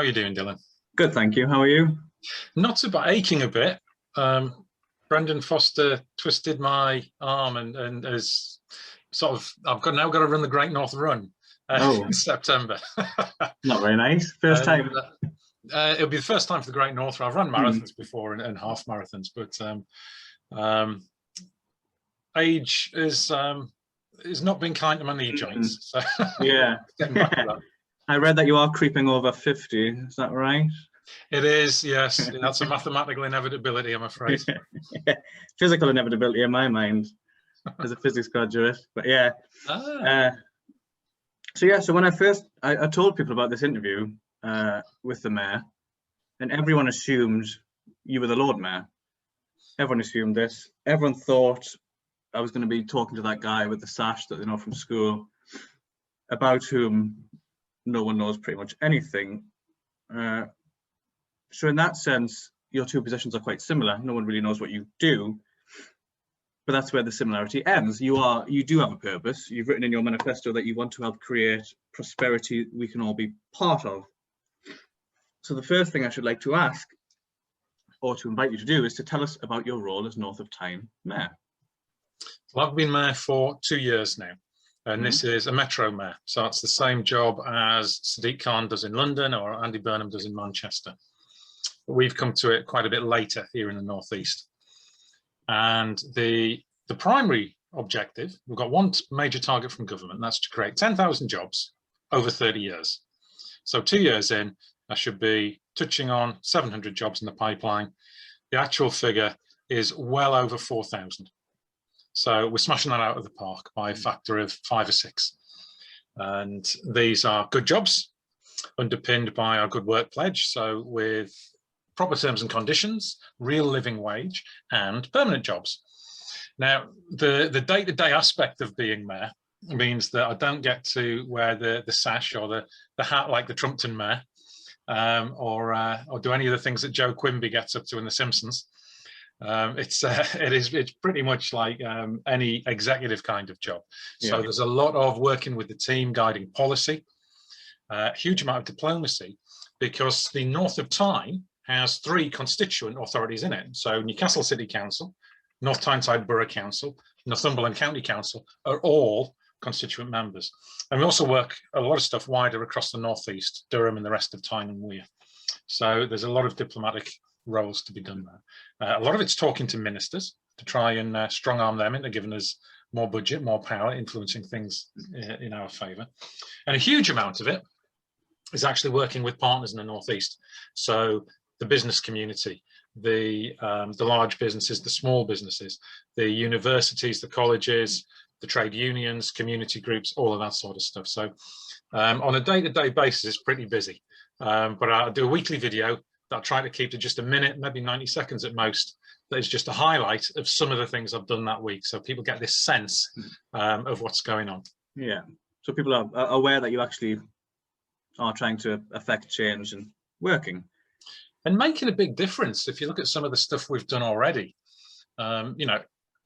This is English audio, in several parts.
you doing, Dylan? Good, thank you. How are you? Not so bad, aching a bit. Brendan Foster twisted my arm and has sort of, now got to run the Great North Run in September. Not very nice. First time. It'll be the first time for the Great North Run. I've run marathons before and half marathons, but age is not been kind to my knee joints. So yeah. getting back to that. I read that you are creeping over 50. Is that right? It is, yes. That's a mathematical inevitability, I'm afraid. Yeah. Physical inevitability in my mind as a physics graduate. But yeah. So when I told people about this interview with the mayor, and everyone assumed you were the Lord Mayor. Everyone assumed this. Everyone thought I was going to be talking to that guy with the sash that they know from school, about whom no one knows pretty much anything. So in that sense, your two positions are quite similar. No one really knows what you do, but that's where the similarity ends. You do have a purpose. You've written in your manifesto that you want to help create prosperity we can all be part of. So the first thing I should like to ask, or to invite you to do, is to tell us about your role as North of Tyne Mayor. Well, I've been mayor for 2 years now, and this is a metro mayor. So it's the same job as Sadiq Khan does in London or Andy Burnham does in Manchester. But we've come to it quite a bit later here in the Northeast. And the primary objective, we've got one major target from government, and that's to create 10,000 jobs over 30 years. So 2 years in, I should be touching on 700 jobs in the pipeline. The actual figure is well over 4,000. So we're smashing that out of the park by a factor of 5 or 6. And these are good jobs underpinned by our good work pledge. So with proper terms and conditions, real living wage and permanent jobs. Now, the day-to-day aspect of being mayor means that I don't get to wear the sash or the hat like the Trumpton mayor, or do any of the things that Joe Quimby gets up to in The Simpsons. It's pretty much like any executive kind of job. So there's a lot of working with the team, guiding policy, huge amount of diplomacy, because the North of Tyne has 3 constituent authorities in it. So Newcastle City Council, North Tyneside Borough Council, Northumberland County Council are all constituent members. And we also work a lot of stuff wider across the Northeast, Durham and the rest of Tyne and Wear. So there's a lot of diplomatic roles to be done there. A lot of it's talking to ministers to try and strong arm them into giving us more budget, more power, influencing things in our favour. And a huge amount of it is actually working with partners in the Northeast. So the business community, the large businesses, the small businesses, the universities, the colleges, the trade unions, community groups, all of that sort of stuff. So on a day-to-day basis, it's pretty busy. But I do a weekly video that I try to keep to just a minute, maybe 90 seconds at most. That is just a highlight of some of the things I've done that week. So people get this sense of what's going on. Yeah. So people are aware that you actually are trying to affect change and working. And making a big difference. If you look at some of the stuff we've done already,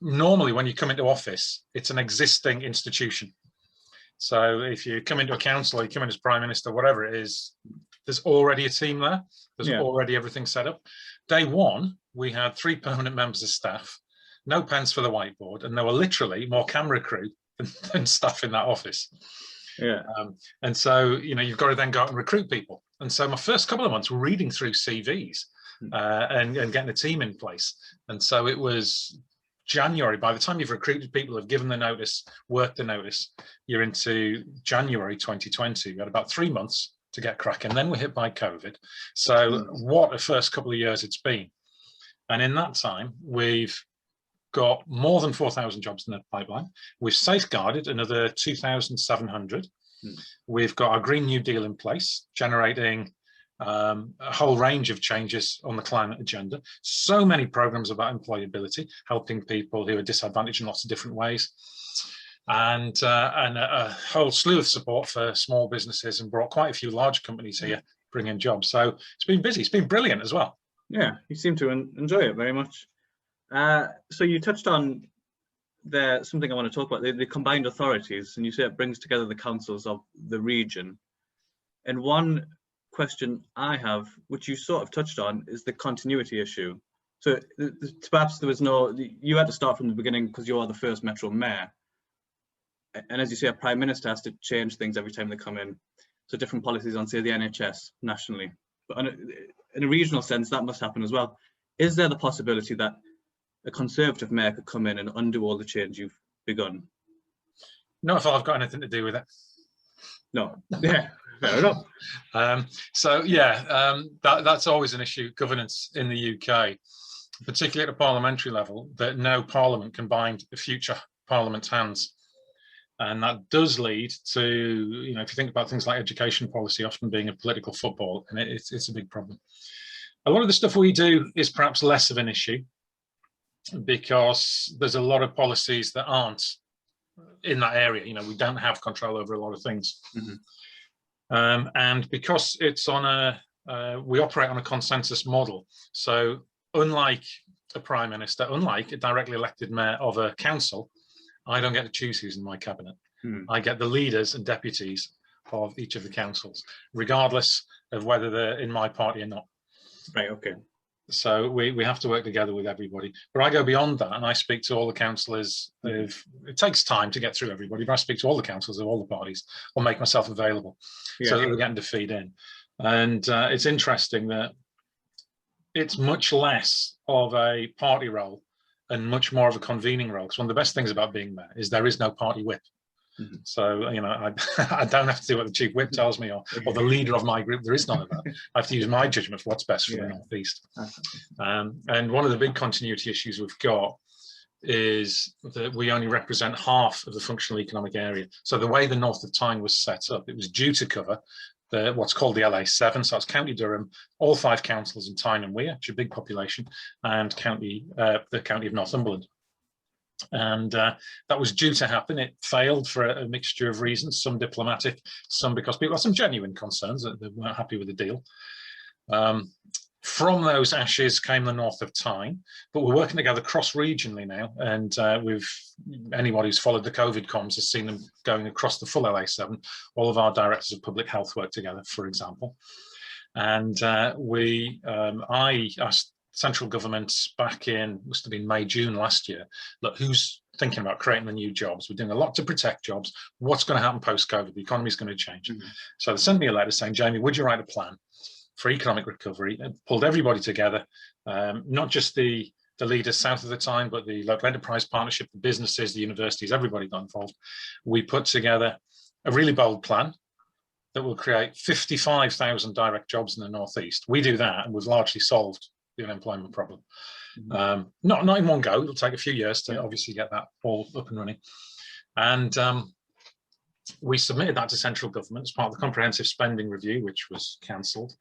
normally when you come into office, it's an existing institution. So if you come into a council or you come in as Prime Minister, whatever it is, there's already a team there. There's already everything set up. Day one, we had 3 permanent members of staff, no pens for the whiteboard, and there were literally more camera crew than staff in that office. Yeah. And so, you've got to then go out and recruit people. And so my first couple of months were reading through CVs and getting a team in place. And so it was January. By the time you've recruited people, have given the notice, worked the notice, you're into January 2020. We had about 3 months to get cracking. Then we're hit by COVID. So what a first couple of years it's been. And in that time, we've got more than 4,000 jobs in the pipeline. We've safeguarded another 2,700. We've got our Green New Deal in place, generating a whole range of changes on the climate agenda. So many programs about employability, helping people who are disadvantaged in lots of different ways. And a whole slew of support for small businesses, and brought quite a few large companies here, bringing jobs. So it's been busy. It's been brilliant as well. Yeah, you seem to enjoy it very much. So you touched on something I want to talk about, the combined authorities, and you say it brings together the councils of the region. And one question I have, which you sort of touched on, is the continuity issue. So perhaps there was no, you had to start from the beginning because you are the first Metro Mayor. And as you say, a Prime Minister has to change things every time they come in. So different policies on, say, the NHS nationally. But in a regional sense, that must happen as well. Is there the possibility that a Conservative Mayor could come in and undo all the change you've begun? Not if I've got anything to do with it. No, yeah, fair enough. So yeah, that's always an issue, governance in the UK, particularly at a parliamentary level, that no parliament can bind a future parliament's hands. And that does lead to, you know, if you think about things like education policy often being a political football, and it's a big problem. A lot of the stuff we do is perhaps less of an issue because there's a lot of policies that aren't in that area. You know, we don't have control over a lot of things. Mm-hmm. And because it's on we operate on a consensus model. So unlike a prime minister, unlike a directly elected mayor of a council, I don't get to choose who's in my cabinet. I get the leaders and deputies of each of the councils, regardless of whether they're in my party or not. Right, okay. So we have to work together with everybody. But I go beyond that and I speak to all the councillors. It takes time to get through everybody, but I speak to all the councillors of all the parties or make myself available so that we're getting to feed in. And it's interesting that it's much less of a party role and much more of a convening role. Because one of the best things about being there is there is no party whip. Mm-hmm. So, you know, I don't have to do what the chief whip tells me or the leader of my group. There is none of that. I have to use my judgment for what's best for the North East. And one of the big continuity issues we've got is that we only represent half of the functional economic area. So the way the North of Tyne was set up, it was due to cover what's called the LA7, so it's County Durham, all 5 councils in Tyne and Wear, which is a big population, and the county of Northumberland. And that was due to happen. It failed for a mixture of reasons, some diplomatic, some because people had some genuine concerns that they weren't happy with the deal. From those ashes came the North of Tyne, but we're working together cross-regionally now, and anybody who's followed the COVID comms has seen them going across the full LA7. All of our directors of public health work together, for example. And I asked central government back in, must have been May, June last year, look, who's thinking about creating the new jobs? We're doing a lot to protect jobs. What's going to happen post-COVID? The economy's going to change. Mm-hmm. So they sent me a letter saying, Jamie, would you write a plan for economic recovery? And pulled everybody together, not just the leaders south of the Tyne, but the local enterprise partnership, the businesses, the universities, everybody got involved. We put together a really bold plan that will create 55,000 direct jobs in the North East. We do that and we've largely solved the unemployment problem. Mm-hmm. Not in one go. It'll take a few years to obviously get that all up and running. And we submitted that to central government as part of the comprehensive spending review, which was cancelled.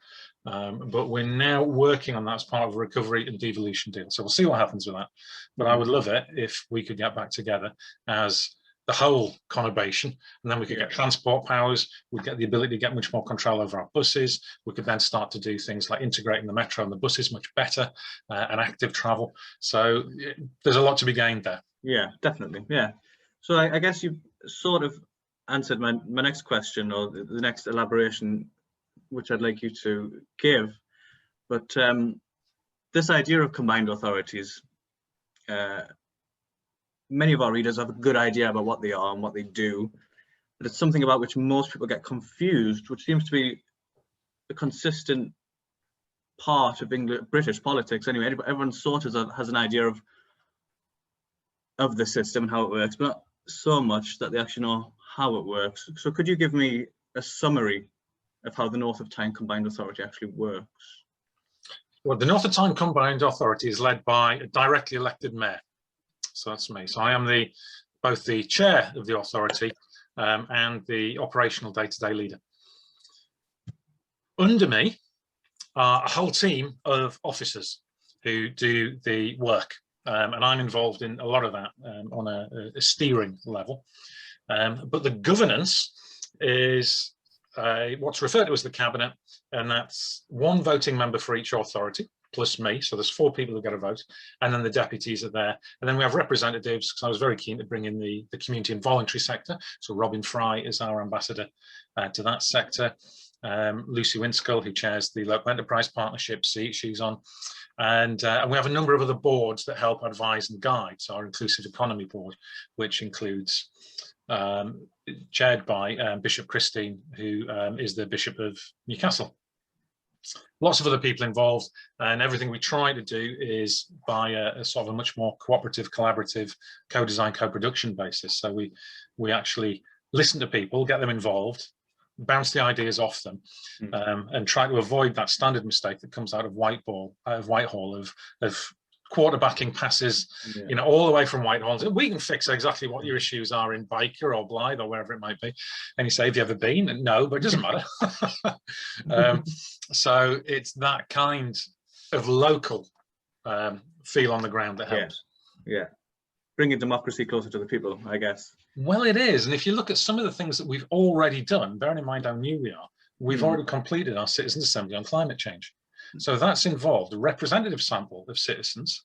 But we're now working on that as part of a recovery and devolution deal. So we'll see what happens with that. But I would love it if we could get back together as the whole conurbation, and then we could get transport powers, we'd get the ability to get much more control over our buses, we could then start to do things like integrating the metro and the buses much better, and active travel. So there's a lot to be gained there. Yeah, definitely, yeah. So I guess you sort of answered my next question, or the next elaboration, which I'd like you to give. But this idea of combined authorities, many of our readers have a good idea about what they are and what they do, but it's something about which most people get confused, which seems to be a consistent part of British politics. Anyway, everyone sort of has an idea of the system and how it works, but not so much that they actually know how it works. So could you give me a summary of how the North of Tyne Combined Authority actually works? Well, the North of Tyne Combined Authority is led by a directly elected mayor. So that's me. So I am both the chair of the authority and the operational day-to-day leader. Under me are a whole team of officers who do the work, and I'm involved in a lot of that on a steering level. But the governance is what's referred to as the cabinet, and that's one voting member for each authority, plus me, so there's 4 people who get a vote, and then the deputies are there. And then we have representatives, because I was very keen to bring in the community and voluntary sector. So Robin Fry is our ambassador to that sector. Lucy Winskull, who chairs the Local Enterprise Partnership, she's on. And we have a number of other boards that help advise and guide. So our Inclusive Economy Board, which includes, chaired by Bishop Christine, who is the Bishop of Newcastle. Lots of other people involved, and everything we try to do is by a sort of a much more cooperative, collaborative, co-design, co-production basis. So we actually listen to people, get them involved, bounce the ideas off them, and try to avoid that standard mistake that comes out of Whitehall of quarterbacking passes, you know, all the way from Whitehall. We can fix exactly what your issues are in Byker or Blythe or wherever it might be. And you say, have you ever been? And no, but it doesn't matter. So it's that kind of local feel on the ground that helps. Yeah. Bringing democracy closer to the people, I guess. Well, it is. And if you look at some of the things that we've already done, bearing in mind how new we are, we've already completed our Citizens' Assembly on climate change. So that's involved a representative sample of citizens,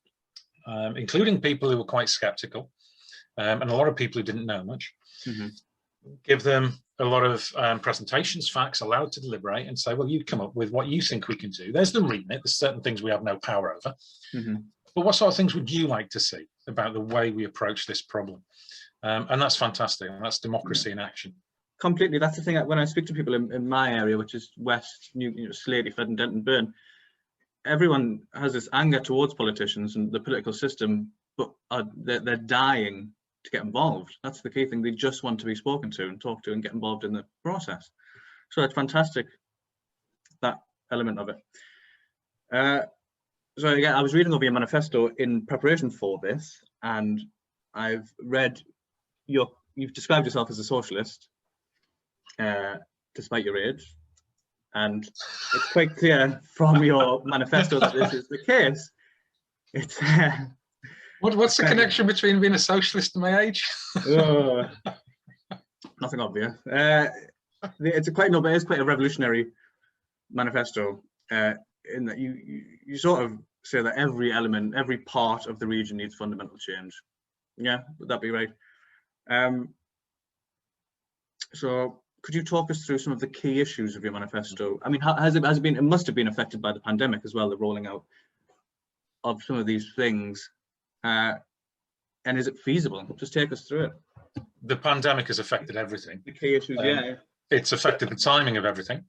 including people who were quite skeptical, and a lot of people who didn't know much. Give them a lot of presentations, facts, allowed to deliberate and say, well, you come up with what you think we can do. There's the remit. There's certain things we have no power over. But what sort of things would you like to see about the way we approach this problem? And that's fantastic. And that's democracy in action. Completely. That's the thing. When I speak to people in my area, which is West, Slade, Fedden, Denton, Burn, everyone has this anger towards politicians and the political system, but they're dying to get involved. That's the key thing. They just want to be spoken to and talked to and get involved in the process. So it's fantastic, that element of it. So again, I was reading over your manifesto in preparation for this, and I've read you've described yourself as a socialist, despite your age, and it's quite clear from your manifesto that this is the case. It's what's the connection between being a socialist and my age? Nothing obvious. It's quite a revolutionary manifesto, in that you sort of say that every element, every part of the region needs fundamental change. Yeah, would that be right? So could you talk us through some of the key issues of your manifesto? I mean, it must have been affected by the pandemic as well, the rolling out of some of these things. And is it feasible? Just take us through it. The pandemic has affected everything. The key issues, yeah. It's affected the timing of everything.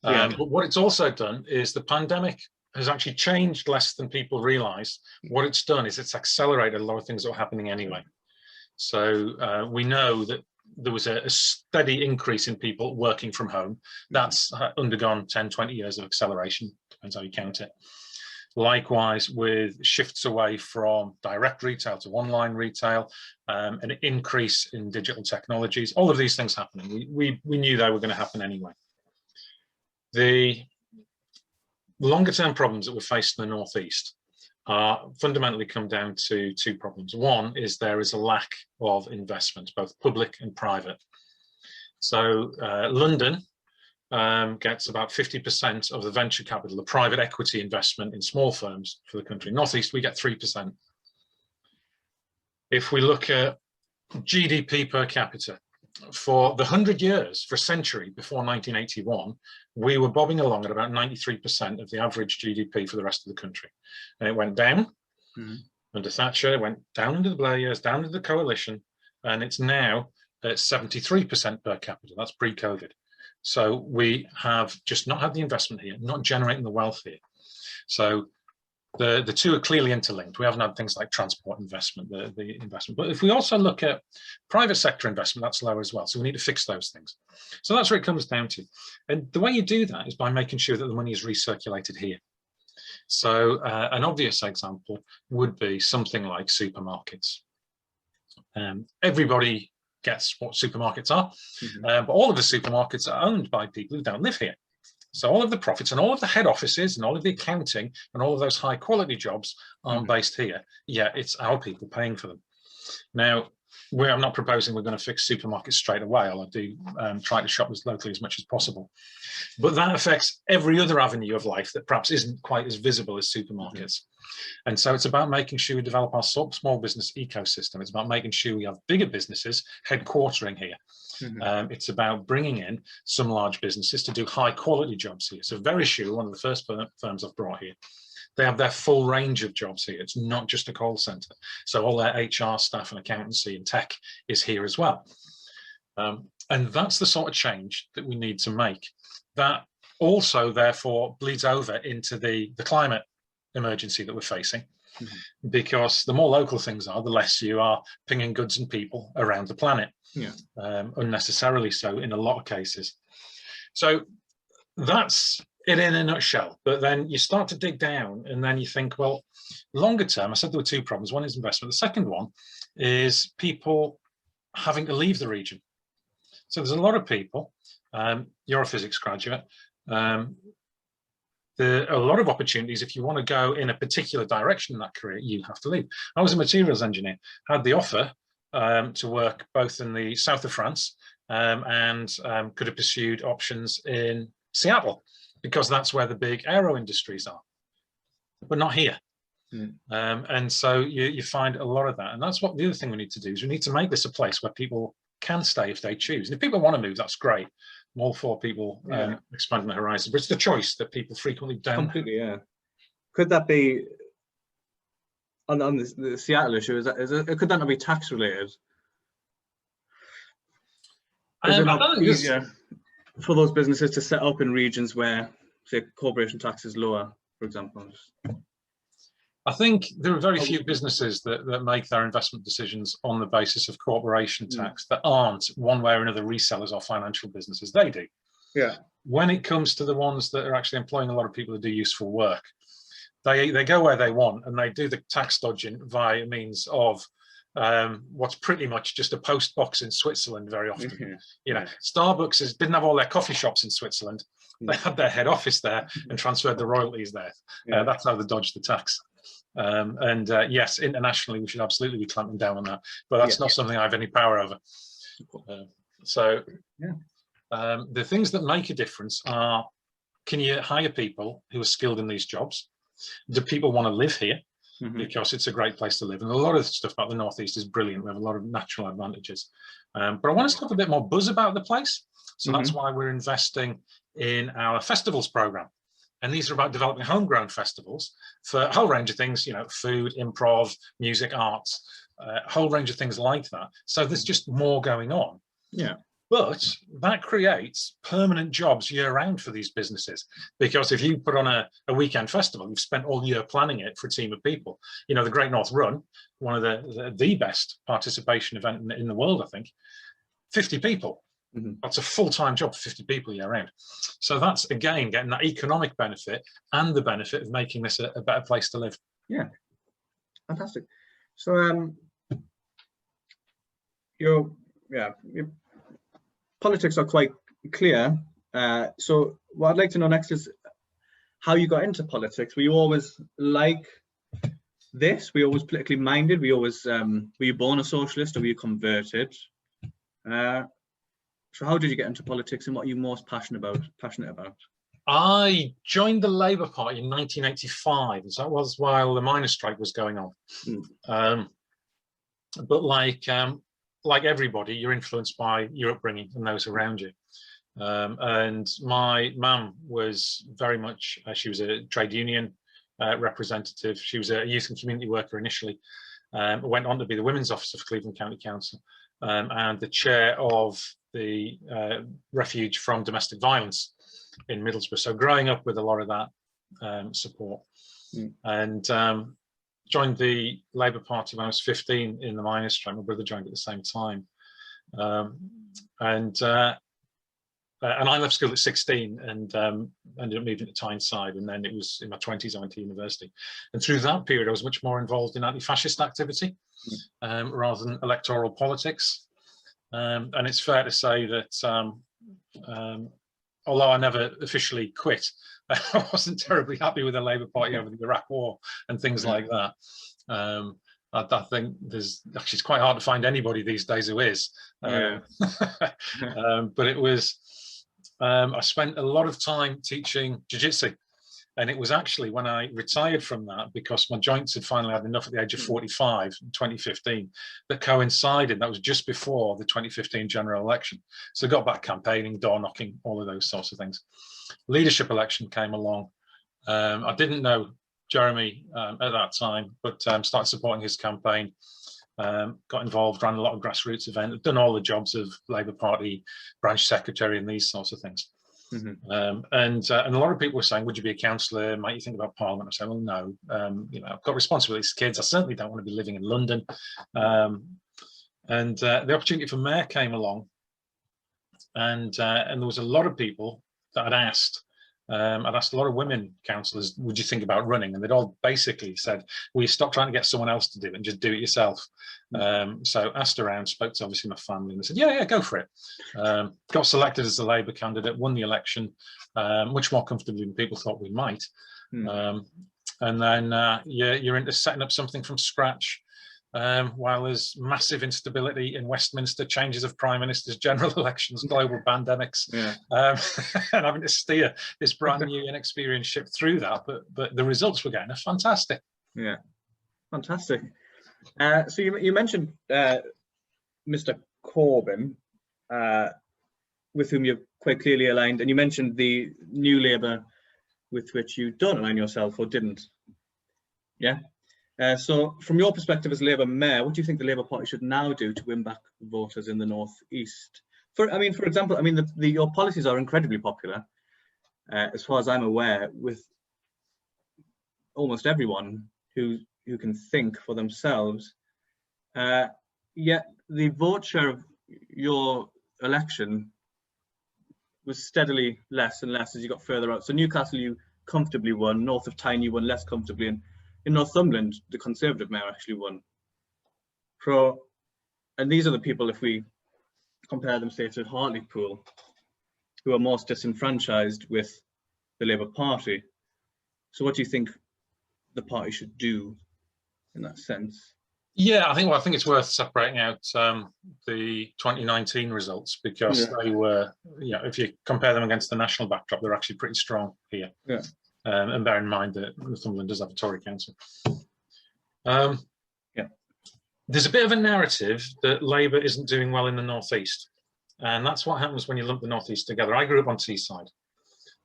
But what it's also done is the pandemic has actually changed less than people realize. What it's done is it's accelerated a lot of things that were happening anyway. So we know that there was a steady increase in people working from home. That's undergone 10, 20 years of acceleration, depends how you count it. Likewise, with shifts away from direct retail to online retail, an increase in digital technologies, all of these things happening. We knew they were going to happen anyway. The longer term problems that we're faced in the Northeast are fundamentally come down to two problems. One is there is a lack of investment, both public and private. So London gets about 50% of the venture capital, the private equity investment in small firms for the country. Northeast, we get 3%. If we look at GDP per capita, for the 100 years, for a century before 1981, we were bobbing along at about 93% of the average GDP for the rest of the country. And it went down under Thatcher, it went down under the Blair years, down under the coalition, and it's now at 73% per capita. That's pre-COVID. So we have just not had the investment here, not generating the wealth here. So the two are clearly interlinked. We haven't had things like transport investment, the investment. But if we also look at private sector investment, that's lower as well. So we need to fix those things. So that's where it comes down to. And the way you do that is by making sure that the money is recirculated here. So an obvious example would be something like supermarkets. Everybody gets what supermarkets are, but all of the supermarkets are owned by people who don't live here. So all of the profits and all of the head offices and all of the accounting and all of those high quality jobs aren't based here. Yeah, it's our people paying for them. Now, I'm not proposing we're going to fix supermarkets straight away. I'll do try to shop as locally as much as possible. But that affects every other avenue of life that perhaps isn't quite as visible as supermarkets. And so it's about making sure we develop our small business ecosystem. It's about making sure we have bigger businesses headquartering here. It's about bringing in some large businesses to do high quality jobs here. So Verisure, one of the first firms I've brought here, they have their full range of jobs here. It's not just a call center. So all their HR staff and accountancy and tech is here as well. And that's the sort of change that we need to make. That also, therefore, bleeds over into the climate emergency that we're facing. Because the more local things are, the less you are pinging goods and people around the planet, unnecessarily so in a lot of cases. So that's it in a nutshell. But then you start to dig down and then you think, well, longer term, I said there were two problems. One is investment. The second one is people having to leave the region. So there's a lot of people, you're a physics graduate, there are a lot of opportunities. If you want to go in a particular direction in that career, you have to leave. I was a materials engineer, had the offer to work both in the south of France and could have pursued options in Seattle, because that's where the big aero industries are, but not here. And so you find a lot of that. And that's what the other thing we need to do is we need to make this a place where people can stay if they choose. And if people want to move, that's great. I'm all for people expanding the horizon, but it's the choice that people frequently don't. Completely, yeah. Could that be on the Seattle issue? Could that not be tax related? Is it not easier for those businesses to set up in regions where, say, corporation tax is lower, for example? I think there are very few businesses that make their investment decisions on the basis of corporation tax that aren't one way or another resellers or financial businesses. They do. Yeah. When it comes to the ones that are actually employing a lot of people to do useful work, they go where they want and they do the tax dodging via means of what's pretty much just a post box in Switzerland very often. You know, Starbucks didn't have all their coffee shops in Switzerland. They had their head office there and transferred the royalties there. That's how they dodged the tax. Yes, internationally, we should absolutely be clamping down on that, but that's not something I have any power over. The things that make a difference are, can you hire people who are skilled in these jobs? Do people want to live here? Because it's a great place to live. And a lot of stuff about the Northeast is brilliant. We have a lot of natural advantages. But I want us to have a bit more buzz about the place. So that's why we're investing in our festivals program. And these are about developing homegrown festivals for a whole range of things, you know, food, improv, music, arts, a whole range of things like that. So there's just more going on. Yeah. But that creates permanent jobs year round for these businesses. Because if you put on a weekend festival, you've spent all year planning it for a team of people. You know, the Great North Run, one of the best participation event in the world, I think, 50 people. That's a full-time job for 50 people year round. So that's, again, getting that economic benefit and the benefit of making this a better place to live. Yeah, fantastic. So your politics are quite clear. So what I'd like to know next is how you got into politics. Were you always like this? Were you always politically minded? Were you always, were you born a socialist or were you converted? So how did you get into politics and what are you most passionate about? I joined the Labour Party in 1985. So that was while the miners' strike was going on. But like everybody, you're influenced by your upbringing and those around you. And my mum was very much, she was a trade union representative. She was a youth and community worker initially. Went on to be the Women's Officer for Cleveland County Council and the chair of the Refuge from Domestic Violence in Middlesbrough. So growing up with a lot of that support. And joined the Labour Party when I was 15 in the miners' strike. My brother joined at the same time. And I left school at 16 and ended up moving to Tyneside. And then it was in my 20s I went to university. And through that period, I was much more involved in anti-fascist activity rather than electoral politics. And it's fair to say that although I never officially quit, I wasn't terribly happy with the Labour Party over the Iraq War and things like that. I think there's actually, it's quite hard to find anybody these days who is. Yeah. But it was, I spent a lot of time teaching jiu-jitsu. And it was actually when I retired from that, because my joints had finally had enough at the age of 45 in 2015, that coincided, that was just before the 2015 general election. So I got back campaigning, door knocking, all of those sorts of things. Leadership election came along. I didn't know Jeremy at that time, but started supporting his campaign, got involved, ran a lot of grassroots events, done all the jobs of Labour Party branch secretary and these sorts of things. And a lot of people were saying, would you be a councillor? Might you think about Parliament? I said, well, no, you know, I've got responsibilities for kids. I certainly don't want to be living in London. And the opportunity for mayor came along, and there was a lot of people that I'd asked a lot of women councillors, would you think about running? And they'd all basically said, will you stop trying to get someone else to do it and just do it yourself? So asked around, spoke to obviously my family, and they said, yeah, go for it. Got selected as the Labour candidate, won the election, much more comfortably than people thought we might. And then you're into setting up something from scratch, while there's massive instability in Westminster, changes of prime ministers, general elections, global pandemics, and having to steer this brand new inexperienced ship through that. But the results we're getting are fantastic. Yeah, fantastic. So you mentioned Mr. Corbyn, with whom you're quite clearly aligned, and you mentioned the New Labour with which you don't align yourself or didn't. Yeah. So from your perspective as Labour mayor, what do you think the Labour Party should now do to win back voters in the North East? For example, your policies are incredibly popular, as far as I'm aware, with almost everyone who can think for themselves. Yet the vote share of your election was steadily less and less as you got further out. So Newcastle, you comfortably won. North of Tyne, you won less comfortably, and in Northumberland, the Conservative mayor actually won. And these are the people, if we compare them, say, to Hartlepool, who are most disenfranchised with the Labour Party. So what do you think the party should do in that sense? Yeah, I think it's worth separating out the 2019 results, because they were, if you compare them against the national backdrop, they're actually pretty strong here. Yeah. And bear in mind that Northumberland does have a Tory council. There's a bit of a narrative that Labour isn't doing well in the North East, and that's what happens when you lump the North East together. I grew up on Teesside,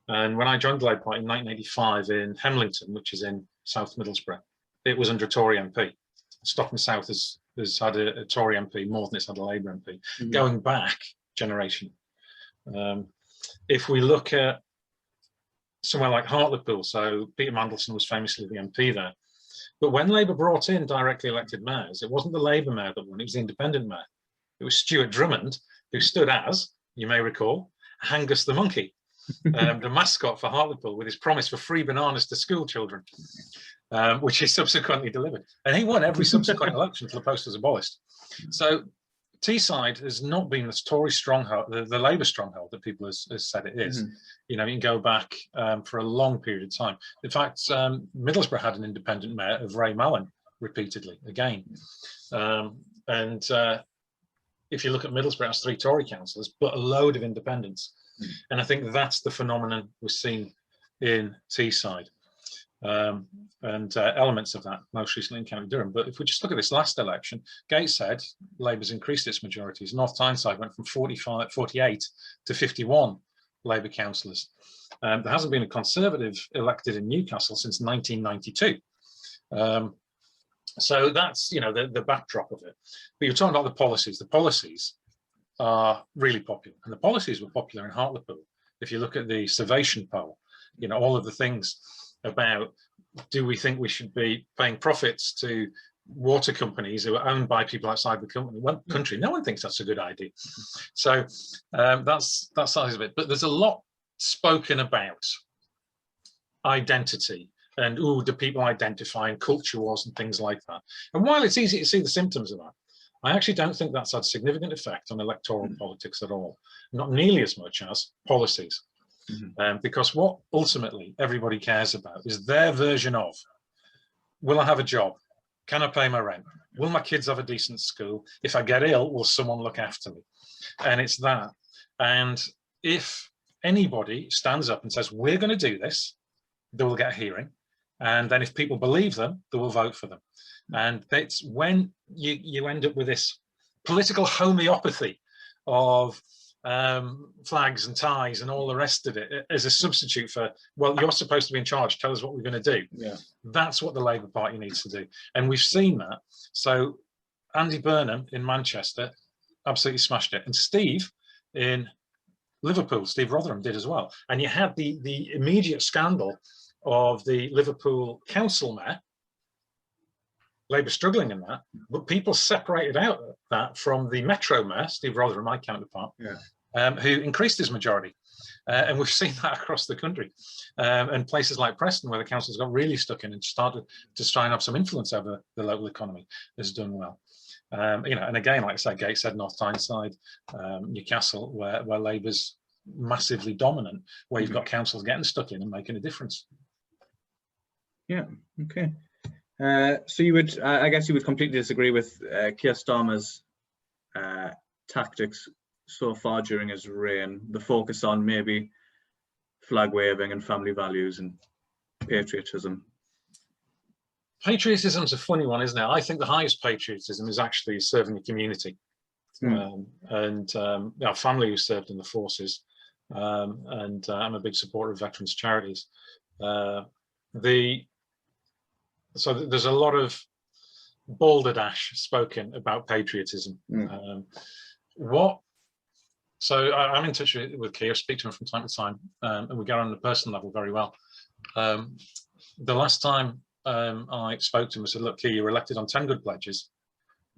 and when I joined the Labour Party in 1985 in Hemlington, which is in South Middlesbrough, it was under a Tory MP. Stockton South has had a Tory MP more than it's had a Labour MP, going back generation. If we look at somewhere like Hartlepool, so Peter Mandelson was famously the MP there. But when Labour brought in directly elected mayors, it wasn't the Labour mayor that won, it was the independent mayor. It was Stuart Drummond, who stood as, you may recall, Angus the monkey, the mascot for Hartlepool, with his promise for free bananas to school children, which he subsequently delivered. And he won every subsequent election until the post was abolished. So Teesside has not been the Tory stronghold, the Labour stronghold that people has said it is. You can go back for a long period of time. In fact, Middlesbrough had an independent mayor of Ray Mallon repeatedly again. If you look at Middlesbrough, it has 3 Tory councillors, but a load of independents. And I think that's the phenomenon we're seeing in Teesside. Elements of that most recently in County Durham. But if we just look at this last election, Gateshead, Labour's increased its majorities. North Tyneside went from 48 to 51 Labour councillors. There hasn't been a Conservative elected in Newcastle since 1992. So that's the backdrop of it. But you're talking about the policies. The policies are really popular, and the policies were popular in Hartlepool. If you look at the Servation poll, all of the things about, do we think we should be paying profits to water companies who are owned by people outside the country? No one thinks that's a good idea. So that's size of it. But there's a lot spoken about identity and do people identify, and culture wars and things like that. And while it's easy to see the symptoms of that, I actually don't think that's had significant effect on electoral politics at all. Not nearly as much as policies. Because what ultimately everybody cares about is their version of, will I have a job? Can I pay my rent? Will my kids have a decent school? If I get ill, will someone look after me? And it's that. And if anybody stands up and says, we're going to do this, they will get a hearing. And then if people believe them, they will vote for them. And that's when you end up with this political homeopathy of flags and ties and all the rest of it as a substitute for, well, you're supposed to be in charge, tell us what we're going to do. Yeah. That's what the Labour Party needs to do. And we've seen that. So Andy Burnham in Manchester absolutely smashed it. And Steve in Liverpool, Steve Rotherham did as well. And you had the immediate scandal of the Liverpool council mayor, Labour struggling in that, but people separated out that from the Metro mayor, Steve Rotherham, my counterpart, who increased his majority. And we've seen that across the country. And places like Preston, where the council's got really stuck in and started to try and have some influence over the local economy, has done well. You know, and again, like I said, Gateshead, North Tyneside, Newcastle, where Labour's massively dominant, where you've got councils getting stuck in and making a difference. Yeah, okay. So you would, I guess you would completely disagree with Keir Starmer's tactics so far during his reign, the focus on maybe flag waving and family values and patriotism. Patriotism's a funny one, isn't it? I think the highest patriotism is actually serving the community. Our family who served in the forces, and I'm a big supporter of veterans charities. So there's a lot of balderdash spoken about patriotism. So I'm in touch with Keir, speak to him from time to time, and we get on a personal level very well. The last time I spoke to him, I said, look, Keir, you were elected on 10 good pledges.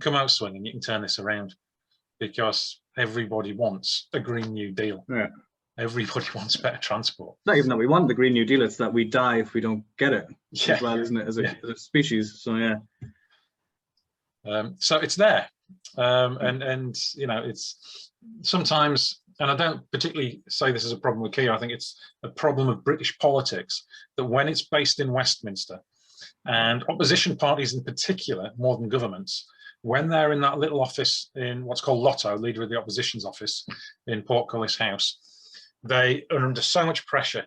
Come out swinging, you can turn this around, because everybody wants a Green New Deal. Yeah. Everybody wants better transport. Not even that we want the Green New Deal, it's that we die if we don't get it, as well, isn't it, as a species? So yeah. So it's there, and you know, it's sometimes, and I don't particularly say this is a problem with Keir, I think it's a problem of British politics, that when it's based in Westminster, and opposition parties in particular, more than governments, when they're in that little office in what's called Lotto, leader of the opposition's office in Portcullis House, they are under so much pressure,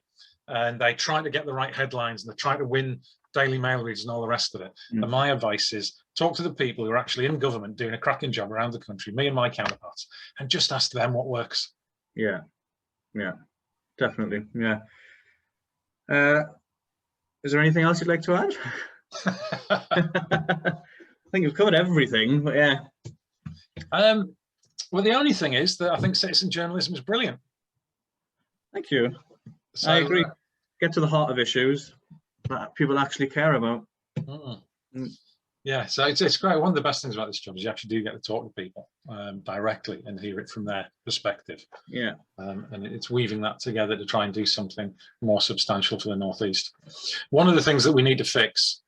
and they try to get the right headlines, and they try to win Daily Mail reads and all the rest of it. And my advice is, talk to the people who are actually in government doing a cracking job around the country, me and my counterparts, and just ask them what works. Yeah, definitely, yeah. Is there anything else you'd like to add? I think you've covered everything, but yeah. Well, the only thing is that I think citizen journalism is brilliant. Thank you. So, I agree. Get to the heart of issues that people actually care about. Yeah, so it's great. One of the best things about this job is you actually do get to talk to people directly and hear it from their perspective. Yeah. And it's weaving that together to try and do something more substantial for the North East. One of the things that we need to fix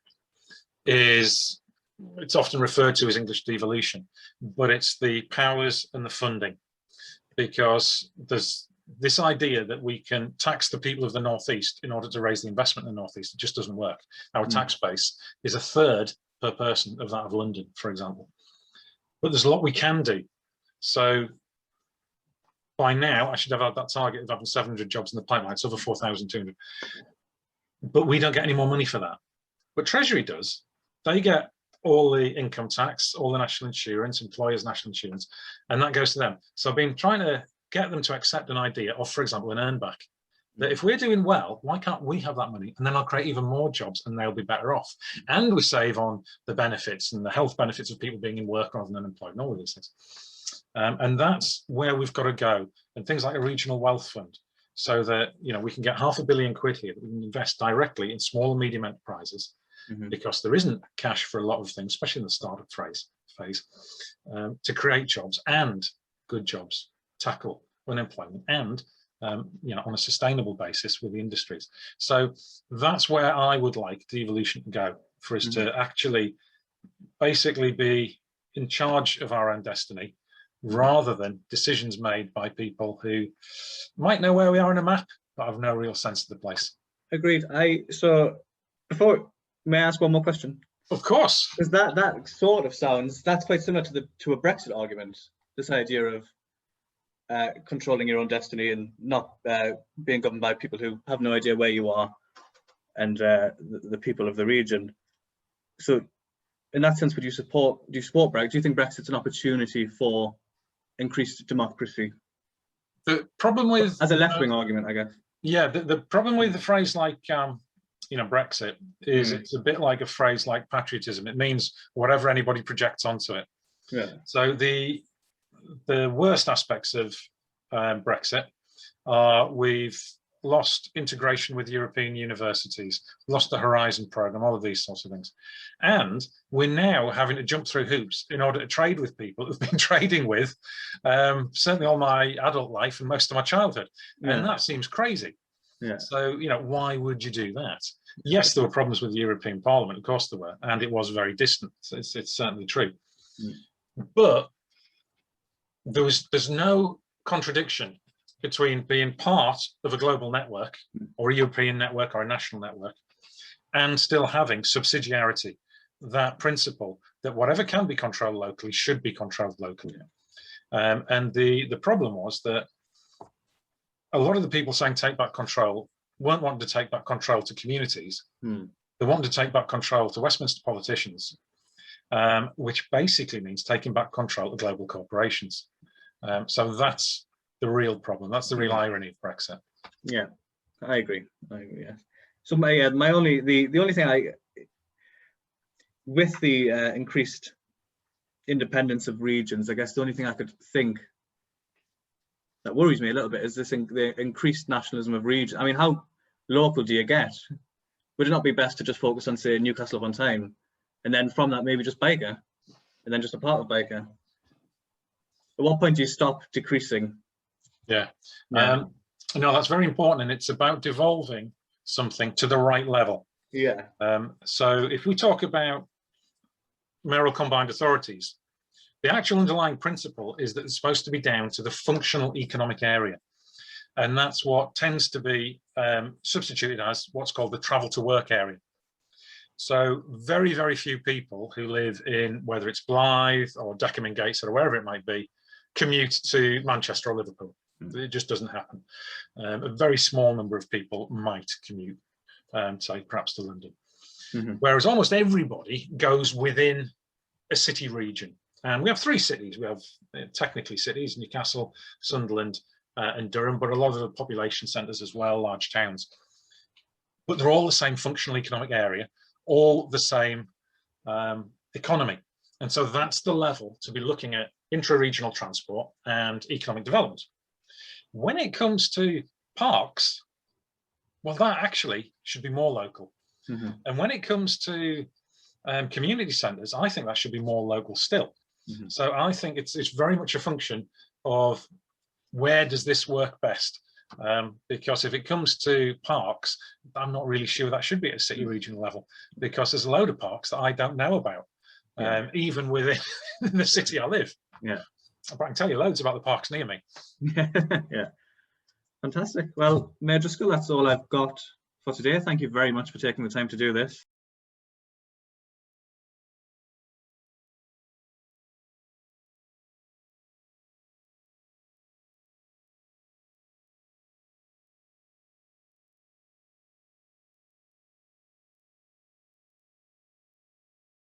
is, it's often referred to as English devolution, but it's the powers and the funding, because there's this idea that we can tax the people of the North East in order to raise the investment in the North East. It just doesn't work. Our tax base is a third per person of that of London, for example. But there's a lot we can do. So by now, I should have had that target of having 700 jobs in the pipeline. It's over 4,200. But we don't get any more money for that. But Treasury does. They get all the income tax, all the national insurance, employers' national insurance, and that goes to them. So I've been trying to get them to accept an idea of, for example, an earn back. That if we're doing well, why can't we have that money? And then I'll create even more jobs and they'll be better off. And we save on the benefits and the health benefits of people being in work rather than unemployed and all of these things. And that's where we've got to go. And things like a regional wealth fund, so that, you know, we can get £500 million here that we can invest directly in small and medium enterprises, because there isn't cash for a lot of things, especially in the startup phase, to create jobs and good jobs, tackle unemployment, and you know, on a sustainable basis with the industries. So that's where I would like devolution to go, for us to actually basically be in charge of our own destiny, rather than decisions made by people who might know where we are on a map but have no real sense of the place. Agreed. So before, may I ask one more question? Of course. Because that sort of sounds, that's quite similar to a Brexit argument. This idea of controlling your own destiny and not being governed by people who have no idea where you are, and the people of the region. So, in that sense, do you support Brexit? Do you think Brexit's an opportunity for increased democracy? The problem with, as a left-wing argument, I guess. Yeah, the problem with the phrase like Brexit is it's a bit like a phrase like patriotism. It means whatever anybody projects onto it. Yeah. So the worst aspects of Brexit are we've lost integration with European universities, lost the Horizon program, all of these sorts of things. And we're now having to jump through hoops in order to trade with people who've been trading with certainly all my adult life and most of my childhood. And that seems crazy. Yeah. So, why would you do that? Yes, there were problems with the European Parliament, of course there were, and it was very distant. It's certainly true. But there's no contradiction between being part of a global network or a European network or a national network and still having subsidiarity, that principle that whatever can be controlled locally should be controlled locally. And the problem was that a lot of the people saying take back control weren't wanting to take back control to communities. They wanted to take back control to Westminster politicians, which basically means taking back control of global corporations. So that's the real problem. That's the real irony of Brexit. Yeah, I agree. Yeah. So the only thing with the increased independence of regions, I guess the only thing I could think that worries me a little bit is the increased nationalism of regions. I mean, how local do you get? Would it not be best to just focus on, say, Newcastle upon Tyne, and then from that maybe just Baker, and then just a part of Baker? At what point do you stop decreasing? Yeah. No, that's very important, and it's about devolving something to the right level. Yeah. So if we talk about mayoral combined authorities, the actual underlying principle is that it's supposed to be down to the functional economic area. And that's what tends to be substituted as what's called the travel to work area. So very, very few people who live in, whether it's Blythe or Deckham and Gateshead or wherever it might be, commute to Manchester or Liverpool. It just doesn't happen. A very small number of people might commute, say perhaps to London. Whereas almost everybody goes within a city region. And we have 3 cities. We have technically cities, Newcastle, Sunderland, and Durham, but a lot of the population centres as well, large towns. But they're all the same functional economic area, all the same economy. And so that's the level to be looking at intra-regional transport and economic development. When it comes to parks, well, that actually should be more local. And when it comes to community centres, I think that should be more local still. So I think it's very much a function of where does this work best? Because if it comes to parks, I'm not really sure that should be at a city regional level, because there's a load of parks that I don't know about, even within the city I live. Yeah. But I can tell you loads about the parks near me. Yeah. Fantastic. Well, Mayor Driscoll, that's all I've got for today. Thank you very much for taking the time to do this.